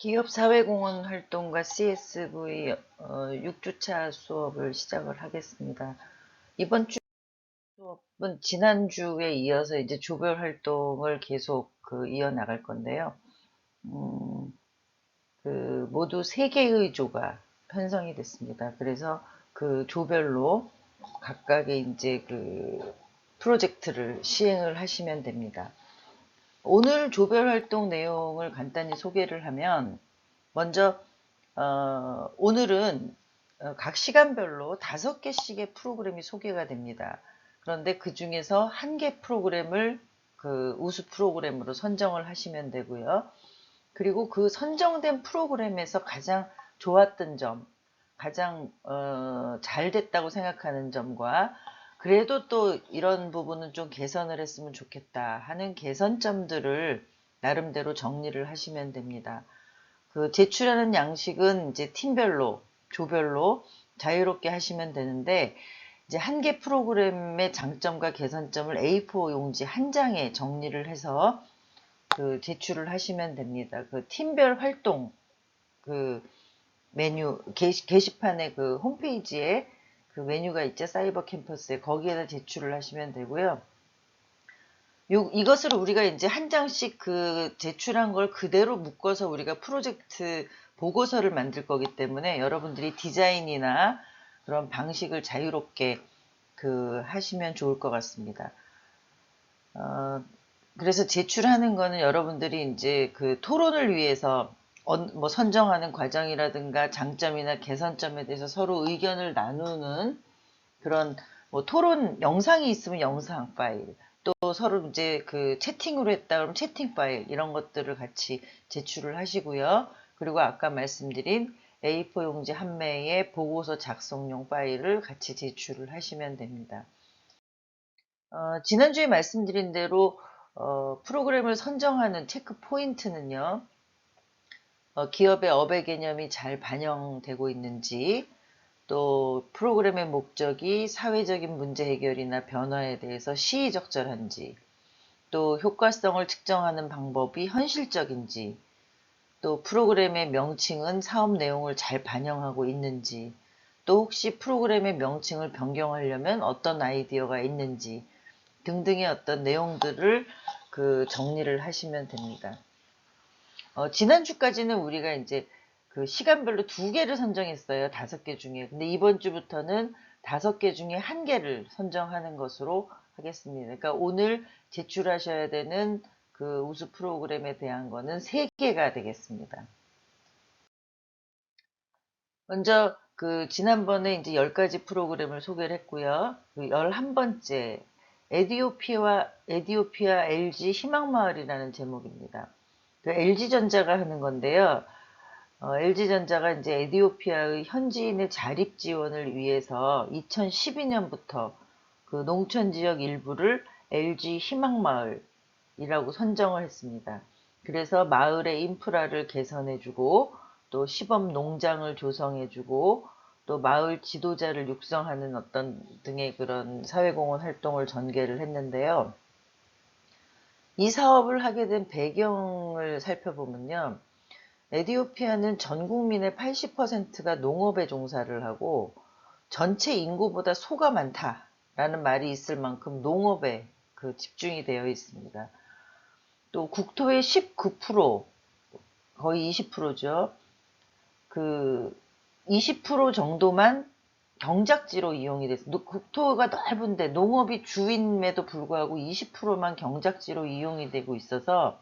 기업 사회공헌 활동과 CSV 6주차 수업을 시작을 하겠습니다. 이번 주 수업은 지난주에 이어서 이제 조별 활동을 계속 이어나갈 건데요. 모두 3개의 조가 편성이 됐습니다. 그래서 그 조별로 각각의 이제 프로젝트를 시행을 하시면 됩니다. 오늘 조별 활동 내용을 간단히 소개를 하면, 먼저 오늘은 각 시간별로 5개씩의 프로그램이 소개가 됩니다. 그런데 그 중에서 1개 프로그램을 우수 프로그램으로 선정을 하시면 되고요. 그리고 그 선정된 프로그램에서 가장 좋았던 점, 가장 잘 됐다고 생각하는 점과, 그래도 또 이런 부분은 좀 개선을 했으면 좋겠다 하는 개선점들을 나름대로 정리를 하시면 됩니다. 제출하는 양식은 이제 팀별로, 조별로 자유롭게 하시면 되는데, 이제 1개 프로그램의 장점과 개선점을 A4 용지 1장에 정리를 해서 제출을 하시면 됩니다. 팀별 활동 메뉴 게시판에 홈페이지에 메뉴가 있죠. 사이버 캠퍼스에 거기에다 제출을 하시면 되고요. 이것을 우리가 이제 1장씩 제출한 걸 그대로 묶어서 우리가 프로젝트 보고서를 만들 거기 때문에 여러분들이 디자인이나 그런 방식을 자유롭게 하시면 좋을 것 같습니다. 그래서 제출하는 거는 여러분들이 이제 토론을 위해서 뭐 선정하는 과정이라든가 장점이나 개선점에 대해서 서로 의견을 나누는 그런 뭐 토론 영상이 있으면 영상 파일, 또 서로 이제 채팅으로 했다 그러면 채팅 파일, 이런 것들을 같이 제출을 하시고요. 그리고 아까 말씀드린 A4 용지 1매의 보고서 작성용 파일을 같이 제출을 하시면 됩니다. 지난주에 말씀드린 대로 프로그램을 선정하는 체크 포인트는요. 기업의 업의 개념이 잘 반영되고 있는지, 또 프로그램의 목적이 사회적인 문제 해결이나 변화에 대해서 시의적절한지, 또 효과성을 측정하는 방법이 현실적인지, 또 프로그램의 명칭은 사업 내용을 잘 반영하고 있는지, 또 혹시 프로그램의 명칭을 변경하려면 어떤 아이디어가 있는지 등등의 어떤 내용들을 정리를 하시면 됩니다. 지난주까지는 우리가 이제 시간별로 2개를 선정했어요. 5개 중에. 근데 이번 주부터는 5개 중에 1개를 선정하는 것으로 하겠습니다. 그러니까 오늘 제출하셔야 되는 우수 프로그램에 대한 거는 3개가 되겠습니다. 먼저 지난번에 이제 10가지 프로그램을 소개를 했고요. 11번째 에디오피아 LG 희망마을이라는 제목입니다. LG전자가 하는 건데요. LG전자가 이제 에디오피아의 현지인의 자립 지원을 위해서 2012년부터 농촌 지역 일부를 LG 희망마을이라고 선정을 했습니다. 그래서 마을의 인프라를 개선해주고, 또 시범 농장을 조성해주고, 또 마을 지도자를 육성하는 어떤 등의 그런 사회공헌 활동을 전개를 했는데요. 이 사업을 하게 된 배경을 살펴보면요. 에디오피아는 전 국민의 80%가 농업에 종사를 하고 전체 인구보다 소가 많다라는 말이 있을 만큼 농업에 집중이 되어 있습니다. 또 국토의 19%, 거의 20%죠. 20% 정도만 경작지로 이용이 돼서, 국토가 넓은데 농업이 주임에도 불구하고 20%만 경작지로 이용이 되고 있어서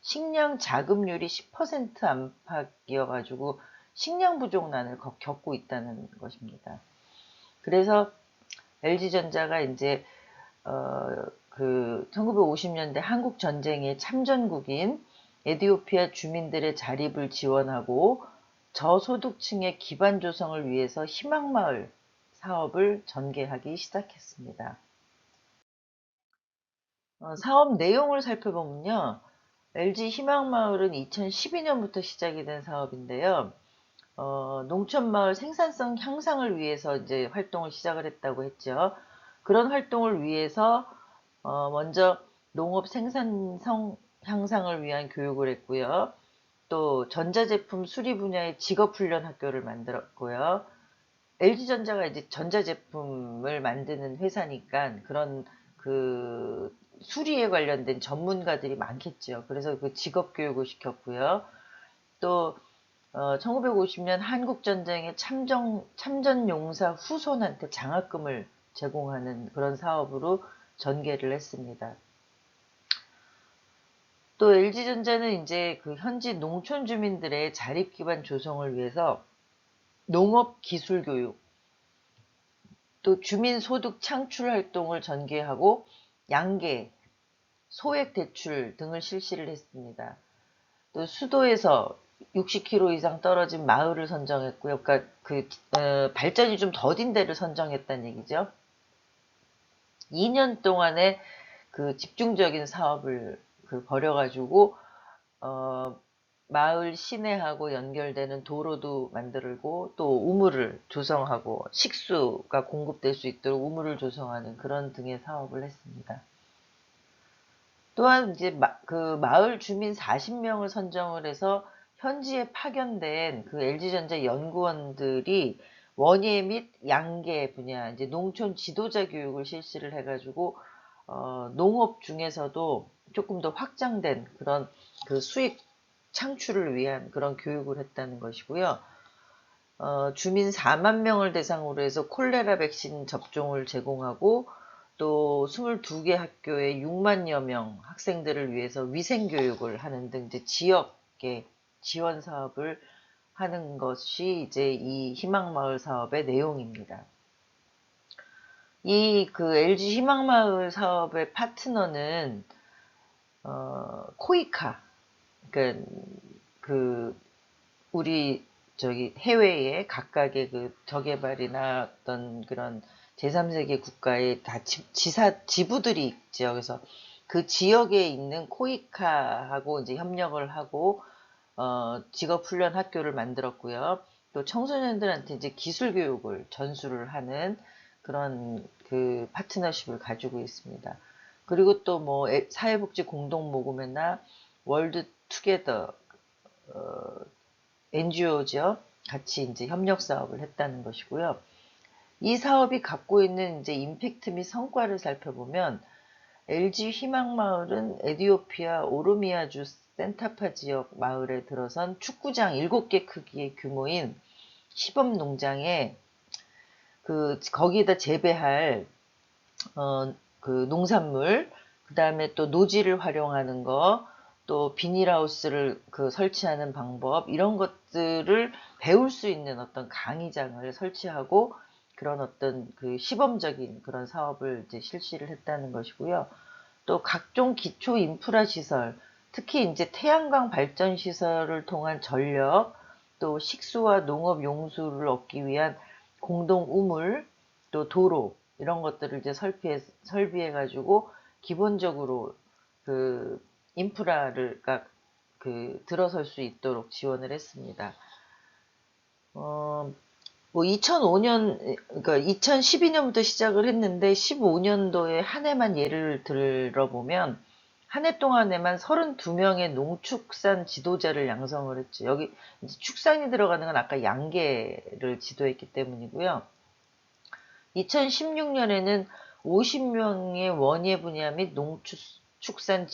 식량 자급률이 10% 안팎이어가지고 식량 부족난을 겪고 있다는 것입니다. 그래서 LG전자가 이제 1950년대 한국 전쟁의 참전국인 에디오피아 주민들의 자립을 지원하고 저소득층의 기반 조성을 위해서 희망마을 사업을 전개하기 시작했습니다. 사업 내용을 살펴보면요. LG 희망마을은 2012년부터 시작이 된 사업인데요. 농촌마을 생산성 향상을 위해서 이제 활동을 시작을 했다고 했죠. 그런 활동을 위해서 먼저 농업 생산성 향상을 위한 교육을 했고요. 또 전자제품 수리 분야의 직업훈련 학교를 만들었고요. LG전자가 이제 전자제품을 만드는 회사니까 그런 그 수리에 관련된 전문가들이 많겠죠. 그래서 그 직업교육을 시켰고요. 또 1950년 한국전쟁의 참전용사 후손한테 장학금을 제공하는 그런 사업으로 전개를 했습니다. 또 LG전자는 이제 그 현지 농촌 주민들의 자립기반 조성을 위해서 농업기술교육, 또 주민소득 창출 활동을 전개하고 양계, 소액대출 등을 실시를 했습니다. 또 수도에서 60km 이상 떨어진 마을을 선정했고요. 그러니까 발전이 좀 더딘 데를 선정했다는 얘기죠. 2년 동안의 그 집중적인 사업을 벌여가지고 마을 시내하고 연결되는 도로도 만들고 또 우물을 조성하고 식수가 공급될 수 있도록 우물을 조성하는 그런 등의 사업을 했습니다. 또한 이제 그 마을 주민 40명을 선정을 해서 현지에 파견된 그 LG전자 연구원들이 원예 및 양계 분야, 이제 농촌 지도자 교육을 실시를 해가지고, 농업 중에서도 조금 더 확장된 그런 그 수익 창출을 위한 그런 교육을 했다는 것이고요. 주민 4만 명을 대상으로 해서 콜레라 백신 접종을 제공하고, 또 22개 학교에 6만여 명 학생들을 위해서 위생교육을 하는 등 이제 지역의 지원 사업을 하는 것이 이제 이 희망마을 사업의 내용입니다. 이 그 LG 희망마을 사업의 파트너는 코이카, 그 우리 저기 해외에 각각의 그 저개발이나 어떤 그런 제3세계 국가에 다 지부들이 있죠. 그래서 그 지역에 있는 코이카하고 이제 협력을 하고 직업훈련 학교를 만들었고요. 또 청소년들한테 이제 기술 교육을 전수를 하는 그런 그 파트너십을 가지고 있습니다. 그리고 또 뭐 사회복지 공동모금회나 월드 투게더 NGO죠. 같이 이제 협력 사업을 했다는 것이고요. 이 사업이 갖고 있는 이제 임팩트 및 성과를 살펴보면 LG 희망마을은 에티오피아 오르미아주 센타파 지역 마을에 들어선 축구장 7개 크기의 규모인 시범 농장에 거기에다 재배할 그 농산물, 그 다음에 또 노지를 활용하는 거, 또 비닐하우스를 설치하는 방법, 이런 것들을 배울 수 있는 어떤 강의장을 설치하고 그런 어떤 그 시범적인 그런 사업을 이제 실시를 했다는 것이고요. 또 각종 기초 인프라 시설, 특히 이제 태양광 발전 시설을 통한 전력, 또 식수와 농업 용수를 얻기 위한 공동 우물, 또 도로, 이런 것들을 이제 설비해가지고 기본적으로 그 인프라를 들어설 수 있도록 지원을 했습니다. 뭐 2005년, 그러니까 2012년부터 시작을 했는데 15년도에 한 해만 예를 들어보면 한 해 동안에만 32명의 농축산 지도자를 양성을 했죠. 여기 이제 축산이 들어가는 건 아까 양계를 지도했기 때문이고요. 2016년에는 50명의 원예 분야 및 농축산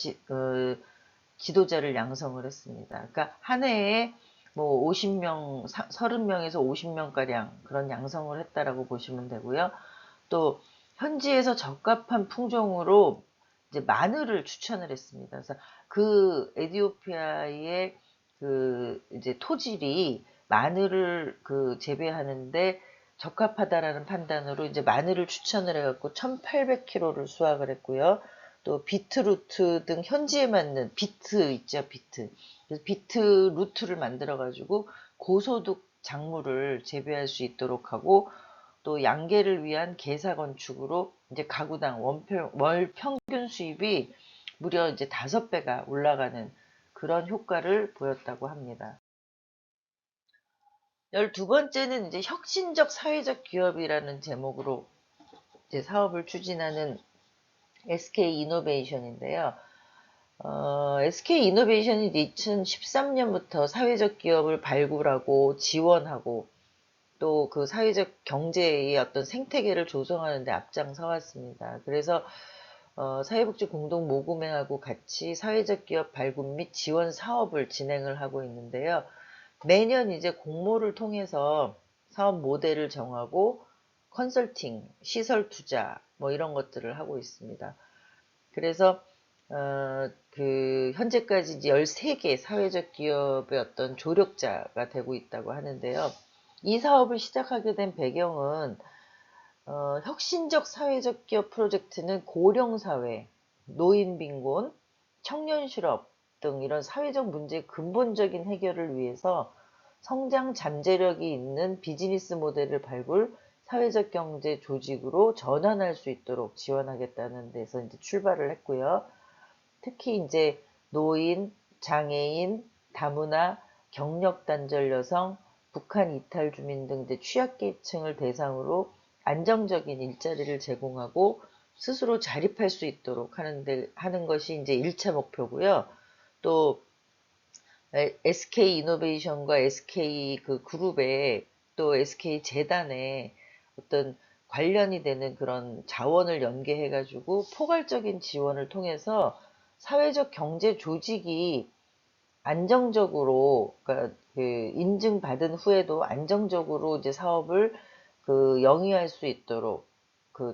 지도자를 양성을 했습니다. 그러니까 한 해에 뭐 50명, 30명에서 50명가량 그런 양성을 했다라고 보시면 되고요. 또 현지에서 적합한 품종으로 이제 마늘을 추천을 했습니다. 그래서 그 에티오피아의 그 이제 토질이 마늘을 재배하는데 적합하다라는 판단으로 이제 마늘을 추천을 해갖고 1,800kg를 수확을 했고요. 또 비트루트 등 현지에 맞는 비트 있죠, 비트. 그래서 비트루트를 만들어가지고 고소득 작물을 재배할 수 있도록 하고, 또 양계를 위한 계사 건축으로 이제 가구당 월 평균 수입이 무려 이제 5배가 올라가는 그런 효과를 보였다고 합니다. 12번째는 이제 혁신적 사회적 기업이라는 제목으로 이제 사업을 추진하는 SK 이노베이션인데요. SK 이노베이션이 2013년부터 사회적 기업을 발굴하고 지원하고 또 그 사회적 경제의 어떤 생태계를 조성하는 데 앞장서 왔습니다. 그래서 사회복지 공동 모금회하고 같이 사회적 기업 발굴 및 지원 사업을 진행을 하고 있는데요. 매년 이제 공모를 통해서 사업 모델을 정하고 컨설팅, 시설 투자 뭐 이런 것들을 하고 있습니다. 그래서 현재까지 이제 13개 사회적 기업의 어떤 조력자가 되고 있다고 하는데요. 이 사업을 시작하게 된 배경은 혁신적 사회적 기업 프로젝트는 고령사회, 노인빈곤, 청년실업 등 이런 사회적 문제의 근본적인 해결을 위해서 성장 잠재력이 있는 비즈니스 모델을 발굴, 사회적 경제 조직으로 전환할 수 있도록 지원하겠다는 데서 이제 출발을 했고요. 특히 이제 노인, 장애인, 다문화, 경력단절 여성, 북한 이탈 주민 등 이제 취약계층을 대상으로 안정적인 일자리를 제공하고 스스로 자립할 수 있도록 하는 것이 이제 1차 목표고요. 또 SK 이노베이션과 SK 그 그룹에 또 SK 재단에 어떤 관련이 되는 그런 자원을 연계해가지고 포괄적인 지원을 통해서 사회적 경제 조직이 안정적으로, 그러니까 그 인증받은 후에도 안정적으로 이제 사업을 영위할 수 있도록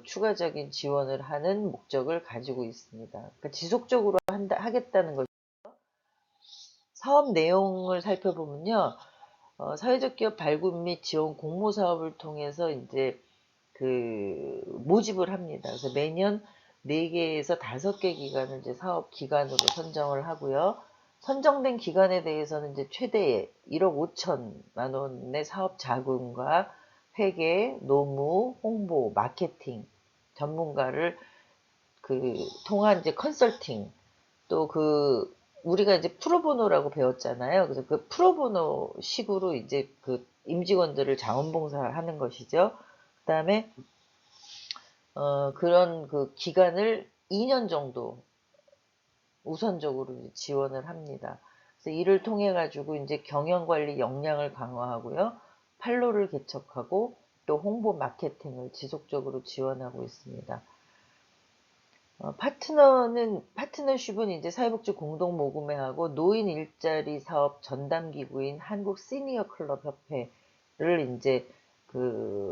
추가적인 지원을 하는 목적을 가지고 있습니다. 그러니까 지속적으로 하겠다는 것. 사업 내용을 살펴보면요, 사회적 기업 발굴 및 지원 공모 사업을 통해서 이제 모집을 합니다. 그래서 매년 4개에서 5개 기관을 이제 사업 기관으로 선정을 하고요. 선정된 기관에 대해서는 이제 최대 1억 5천만 원의 사업 자금과 회계, 노무, 홍보, 마케팅 전문가를 통한 이제 컨설팅 또 우리가 이제 프로보노라고 배웠잖아요. 그래서 그 프로보노 식으로 이제 임직원들을 자원봉사하는 것이죠. 그 다음에 그런 기간을 2년 정도 우선적으로 지원을 합니다. 그래서 이를 통해 가지고 이제 경영관리 역량을 강화하고요. 판로를 개척하고 또 홍보 마케팅을 지속적으로 지원하고 있습니다. 파트너십은 이제 사회복지 공동모금회하고 노인 일자리 사업 전담기구인 한국 시니어 클럽 협회를 이제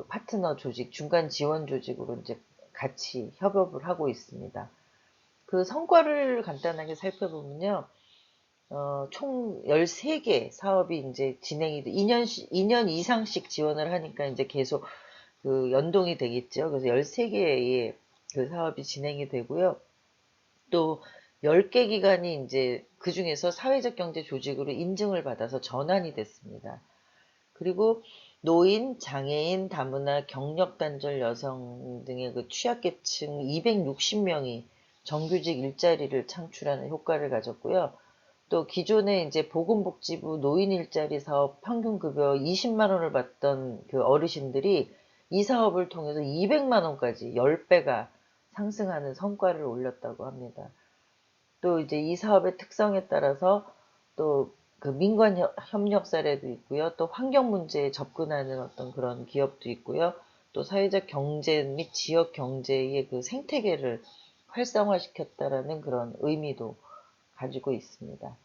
파트너 조직, 중간 지원 조직으로 이제 같이 협업을 하고 있습니다. 그 성과를 간단하게 살펴보면요. 총 13개 사업이 이제 진행이 2년 이상씩 지원을 하니까 이제 계속 연동이 되겠죠. 그래서 13개의 사업이 진행이 되고요. 또 10개 기관이 이제 그 중에서 사회적 경제 조직으로 인증을 받아서 전환이 됐습니다. 그리고 노인, 장애인, 다문화, 경력단절 여성 등의 취약계층 260명이 정규직 일자리를 창출하는 효과를 가졌고요. 또 기존에 이제 보건복지부 노인 일자리 사업 평균 급여 20만 원을 받던 어르신들이 이 사업을 통해서 200만 원까지 10배가 상승하는 성과를 올렸다고 합니다. 또 이제 이 사업의 특성에 따라서 또 민관 협력 사례도 있고요. 또 환경 문제에 접근하는 어떤 그런 기업도 있고요. 또 사회적 경제 및 지역 경제의 생태계를 활성화시켰다라는 그런 의미도 가지고 있습니다.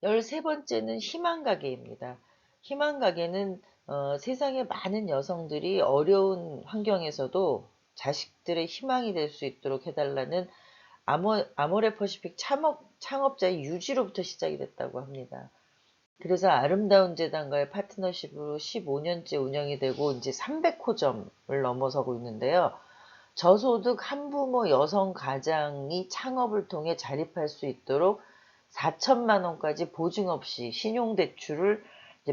13번째는 희망가게입니다. 희망가게는 세상의 많은 여성들이 어려운 환경에서도 자식들의 희망이 될 수 있도록 해달라는 아모레퍼시픽 창업자의 유지로부터 시작이 됐다고 합니다. 그래서 아름다운 재단과의 파트너십으로 15년째 운영이 되고 이제 300호점을 넘어서고 있는데요. 저소득 한부모 여성 가장이 창업을 통해 자립할 수 있도록 4천만 원까지 보증 없이 신용대출을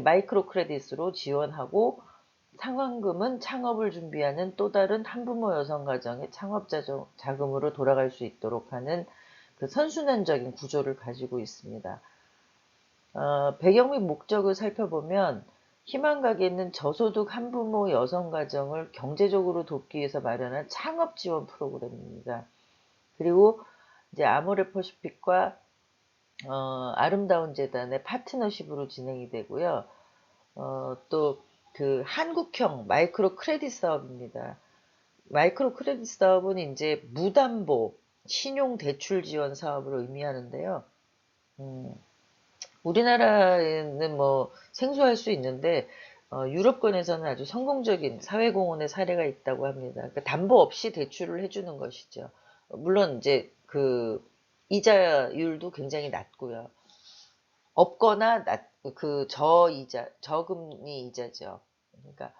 마이크로 크레딧으로 지원하고 상환금은 창업을 준비하는 또 다른 한부모 여성 가정의 창업 자금으로 돌아갈 수 있도록 하는 선순환적인 구조를 가지고 있습니다. 배경 및 목적을 살펴보면 희망가게는 저소득 한부모 여성 가정을 경제적으로 돕기 위해서 마련한 창업 지원 프로그램입니다. 그리고 이제 아모레퍼시픽과 아름다운 재단의 파트너십으로 진행이 되고요. 또 그 한국형 마이크로 크레딧 사업입니다. 마이크로 크레딧 사업은 이제 무담보 신용 대출 지원 사업을 의미하는데요. 음, 우리나라에는 뭐 생소할 수 있는데 유럽권에서는 아주 성공적인 사회공헌의 사례가 있다고 합니다. 그러니까 담보 없이 대출을 해주는 것이죠. 물론 이제 그 이자율도 굉장히 낮고요. 없거나 그 저이자, 저금리 이자죠. 그러니까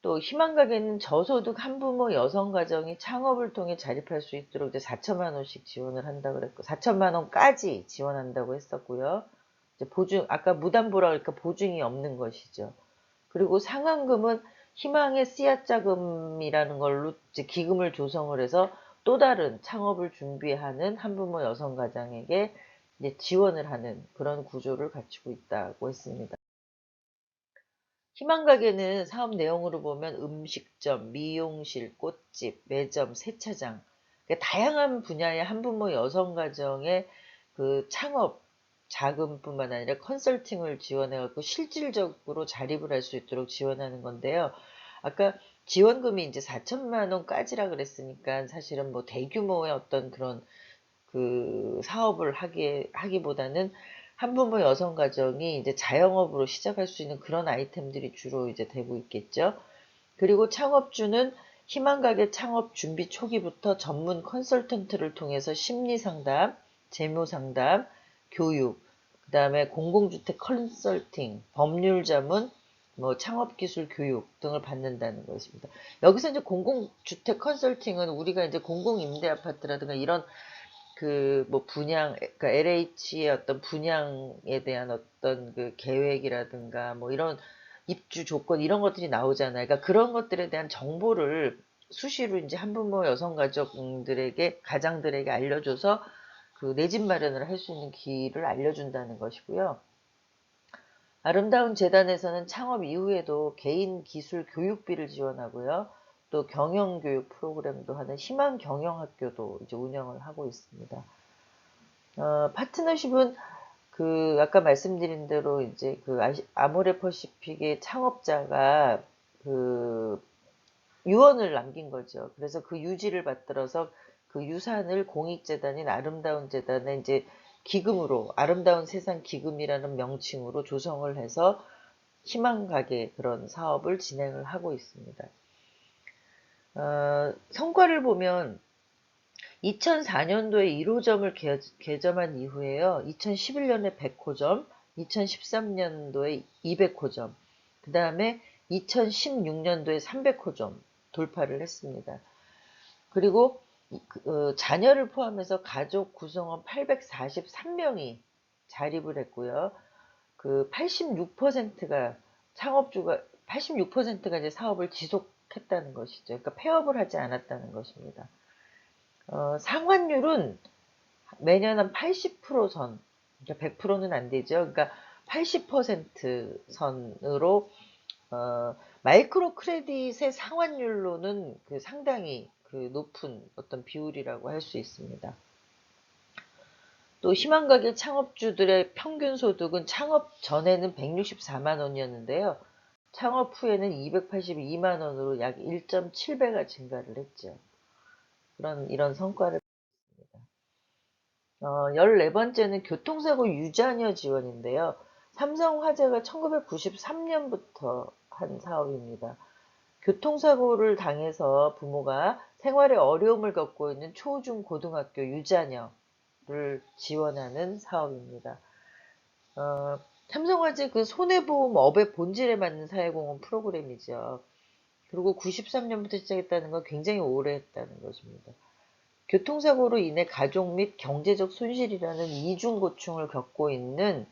또 희망가게는 저소득 한부모 여성가정이 창업을 통해 자립할 수 있도록 이제 4천만 원씩 지원을 한다고 그랬고, 4천만 원까지 지원한다고 했었고요. 이제 보증, 아까 무담보라 그러니까 보증이 없는 것이죠. 그리고 상환금은 희망의 씨앗 자금이라는 걸로 이제 기금을 조성을 해서 또 다른 창업을 준비하는 한부모 여성 가장에게 이제 지원을 하는 그런 구조를 갖추고 있다고 했습니다. 희망가게는 사업 내용으로 보면 음식점, 미용실, 꽃집, 매점, 세차장, 그러니까 다양한 분야의 한부모 여성 가정의 그 창업 자금뿐만 아니라 컨설팅을 지원해갖고 실질적으로 자립을 할 수 있도록 지원하는 건데요. 아까 지원금이 이제 4천만 원까지라 그랬으니까 사실은 뭐 대규모의 어떤 그런 그 사업을 하기보다는 한부모 여성 가정이 이제 자영업으로 시작할 수 있는 그런 아이템들이 주로 이제 되고 있겠죠. 그리고 창업주는 희망가게 창업 준비 초기부터 전문 컨설턴트를 통해서 심리 상담, 재무 상담, 교육, 그 다음에 공공주택 컨설팅, 법률 자문, 뭐 창업기술 교육 등을 받는다는 것입니다. 여기서 이제 공공주택 컨설팅은 우리가 이제 공공임대아파트라든가 이런 그 뭐 분양, 그러니까 LH의 어떤 분양에 대한 어떤 그 계획이라든가 뭐 이런 입주 조건 이런 것들이 나오잖아요. 그러니까 그런 것들에 대한 정보를 수시로 이제 한부모 여성 가족들에게 가장들에게 알려줘서 그 내 집 마련을 할 수 있는 길을 알려준다는 것이고요. 아름다운 재단에서는 창업 이후에도 개인 기술 교육비를 지원하고요. 또 경영교육 프로그램도 하는 희망 경영학교도 이제 운영을 하고 있습니다. 파트너십은 그 아까 말씀드린 대로 이제 그 아모레퍼시픽의 창업자가 그 유언을 남긴 거죠. 그래서 그 유지를 받들어서 그 유산을 공익재단인 아름다운 재단에 이제 기금으로 아름다운 세상 기금이라는 명칭으로 조성을 해서 희망가게 그런 사업을 진행을 하고 있습니다. 성과를 보면 2004년도에 1호점을 개점한 이후에요. 2011년에 100호점, 2013년도에 200호점, 그 다음에 2016년도에 300호점 돌파를 했습니다. 그리고 자녀를 포함해서 가족 구성원 843명이 자립을 했고요. 그 86%가 창업주가 86%가 이제 사업을 지속했다는 것이죠. 그러니까 폐업을 하지 않았다는 것입니다. 상환율은 매년 한 80% 선, 그러니까 100%는 안 되죠. 그러니까 80% 선으로 마이크로 크레딧의 상환율로는 그 상당히 그 높은 어떤 비율이라고 할 수 있습니다. 또 희망가게 창업주들의 평균 소득은 창업 전에는 164만 원이었는데요. 창업 후에는 282만 원으로 약 1.7배가 증가를 했죠. 이런 성과를 14번째는 교통사고 유자녀 지원인데요. 삼성화재가 1993년부터 한 사업입니다. 교통사고를 당해서 부모가 생활에 어려움을 겪고 있는 초, 중, 고등학교 유자녀를 지원하는 사업입니다. 삼성화재 그 손해보험업의 본질에 맞는 사회공헌 프로그램이죠. 그리고 93년부터 시작했다는 건 굉장히 오래 했다는 것입니다. 교통사고로 인해 가족 및 경제적 손실이라는 이중 고충을 겪고 있는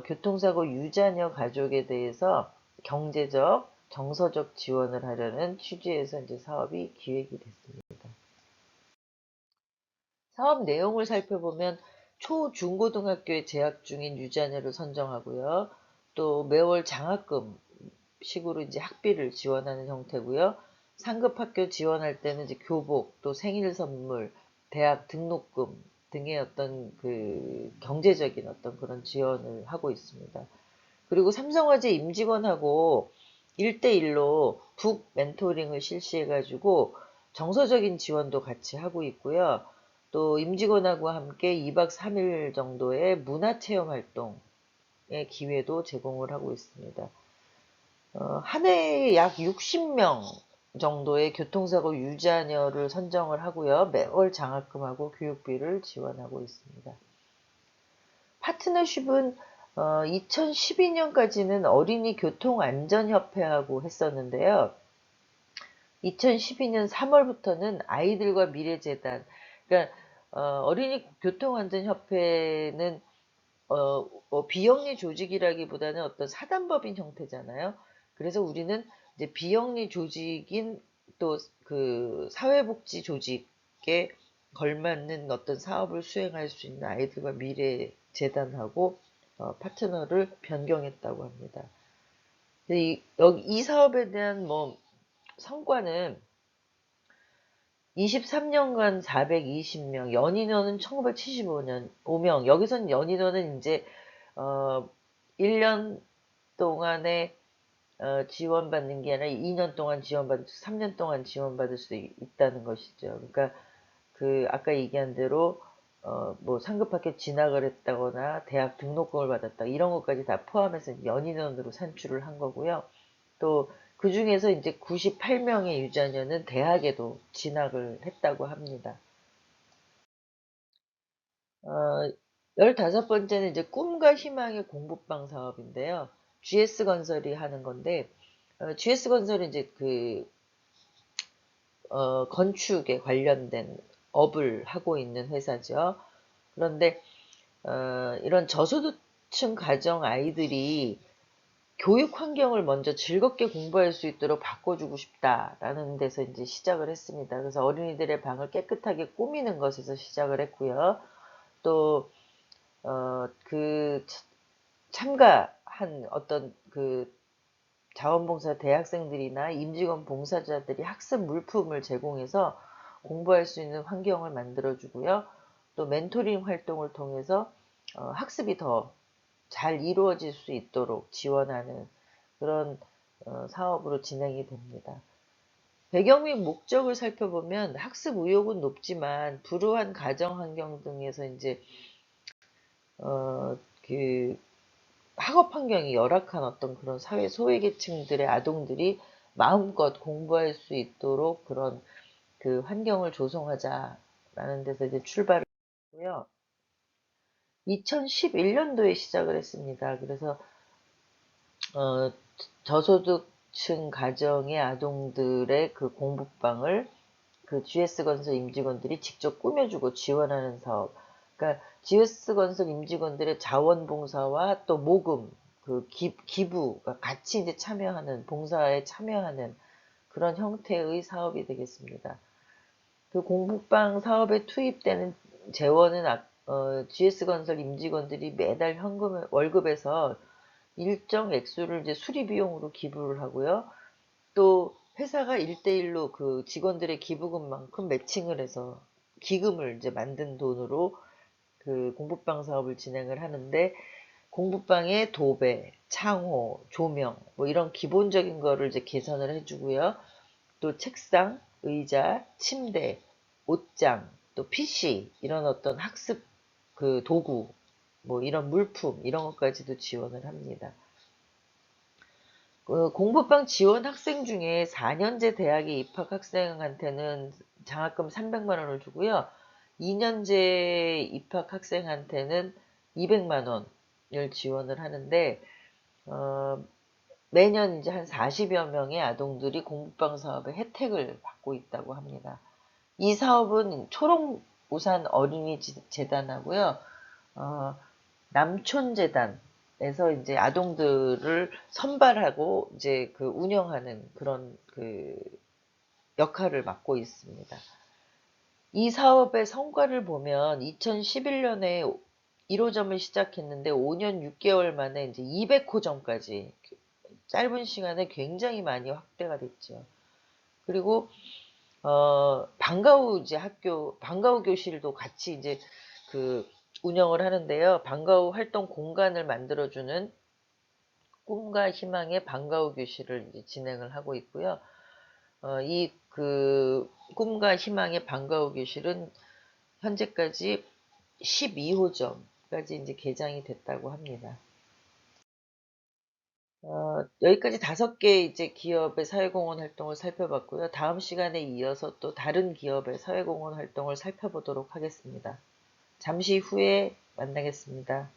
교통사고 유자녀 가족에 대해서 경제적, 정서적 지원을 하려는 취지에서 이제 사업이 기획이 됐습니다. 사업 내용을 살펴보면 초, 중고등학교에 재학 중인 유자녀를 선정하고요. 또 매월 장학금 식으로 이제 학비를 지원하는 형태고요. 상급 학교 지원할 때는 이제 교복, 또 생일 선물, 대학 등록금 등의 어떤 그 경제적인 어떤 그런 지원을 하고 있습니다. 그리고 삼성화재 임직원하고 1대1로 북 멘토링을 실시해가지고 정서적인 지원도 같이 하고 있고요. 또 임직원하고 함께 2박 3일 정도의 문화체험 활동의 기회도 제공을 하고 있습니다. 한 해에 약 60명 정도의 교통사고 유자녀를 선정을 하고요. 매월 장학금하고 교육비를 지원하고 있습니다. 파트너십은 2012년까지는 어린이 교통안전협회하고 했었는데요. 2012년 3월부터는 아이들과 미래재단, 그러니까 어린이 교통안전협회는 비영리 조직이라기보다는 어떤 사단법인 형태잖아요. 그래서 우리는 이제 비영리 조직인 또 그 사회복지 조직에 걸맞는 어떤 사업을 수행할 수 있는 아이들과 미래 재단하고 파트너를 변경했다고 합니다. 이 사업에 대한 뭐 성과는 23년간 420명, 연인원은 1975년 5명. 여기서는 연인원은 이제 1년 동안에 지원받는 게 아니라 2년 동안 지원받을 수, 3년 동안 지원받을 수 있다는 것이죠. 그러니까 그 아까 얘기한 대로 뭐 상급학교 진학을 했다거나 대학 등록금을 받았다 이런 것까지 다 포함해서 연인원으로 산출을 한 거고요. 또 그 중에서 이제 98명의 유자녀는 대학에도 진학을 했다고 합니다. 15번째는 이제 꿈과 희망의 공부방 사업인데요. GS건설이 하는 건데, GS건설은 이제 그, 건축에 관련된 업을 하고 있는 회사죠. 그런데, 이런 저소득층 가정 아이들이 교육 환경을 먼저 즐겁게 공부할 수 있도록 바꿔주고 싶다라는 데서 이제 시작을 했습니다. 그래서 어린이들의 방을 깨끗하게 꾸미는 것에서 시작을 했고요. 또, 그 참가한 어떤 그 자원봉사 대학생들이나 임직원 봉사자들이 학습 물품을 제공해서 공부할 수 있는 환경을 만들어주고요. 또 멘토링 활동을 통해서 학습이 더 잘 이루어질 수 있도록 지원하는 그런 사업으로 진행이 됩니다. 배경 및 목적을 살펴보면 학습 의욕은 높지만 불우한 가정 환경 등에서 이제 그 학업 환경이 열악한 어떤 그런 사회 소외계층들의 아동들이 마음껏 공부할 수 있도록 그런 그 환경을 조성하자라는 데서 이제 출발을 했고요. 2011년도에 시작을 했습니다. 그래서 저소득층 가정의 아동들의 그 공부방을 그 GS건설 임직원들이 직접 꾸며주고 지원하는 사업. 그러니까 GS건설 임직원들의 자원봉사와 또 모금, 그 기부가 같이 이제 참여하는, 봉사에 참여하는 그런 형태의 사업이 되겠습니다. 그 공부방 사업에 투입되는 재원은 GS건설 임직원들이 매달 월급에서 일정 액수를 이제 수리 비용으로 기부를 하고요. 또 회사가 1대1로 그 직원들의 기부금만큼 매칭을 해서 기금을 이제 만든 돈으로 그 공부방 사업을 진행을 하는데 공부방의 도배, 창호, 조명 뭐 이런 기본적인 거를 이제 개선을 해주고요. 또 책상, 의자, 침대, 옷장, 또 PC 이런 어떤 학습 그 도구 뭐 이런 물품 이런 것까지도 지원을 합니다. 공부방 지원 학생 중에 4년제 대학에 입학 학생한테는 장학금 300만 원을 주고요. 2년제 입학 학생한테는 200만 원을 지원을 하는데 어, 매년 이제 한 40여 명의 아동들이 공부방 사업의 혜택을 받고 있다고 합니다. 이 사업은 초록우산 어린이재단하고요. 남촌재단에서 이제 아동들을 선발하고 이제 그 운영하는 그런 그 역할을 맡고 있습니다. 이 사업의 성과를 보면 2011년에 1호점을 시작했는데 5년 6개월 만에 이제 200호점까지 짧은 시간에 굉장히 많이 확대가 됐죠. 그리고 방과후 이제 방과후 교실도 같이 이제 운영을 하는데요. 방과후 활동 공간을 만들어주는 꿈과 희망의 방과후 교실을 이제 진행을 하고 있고요. 꿈과 희망의 방과후 교실은 현재까지 12호점까지 이제 개장이 됐다고 합니다. 여기까지 5개 이제 기업의 사회공헌 활동을 살펴봤고요. 다음 시간에 이어서 또 다른 기업의 사회공헌 활동을 살펴보도록 하겠습니다. 잠시 후에 만나겠습니다.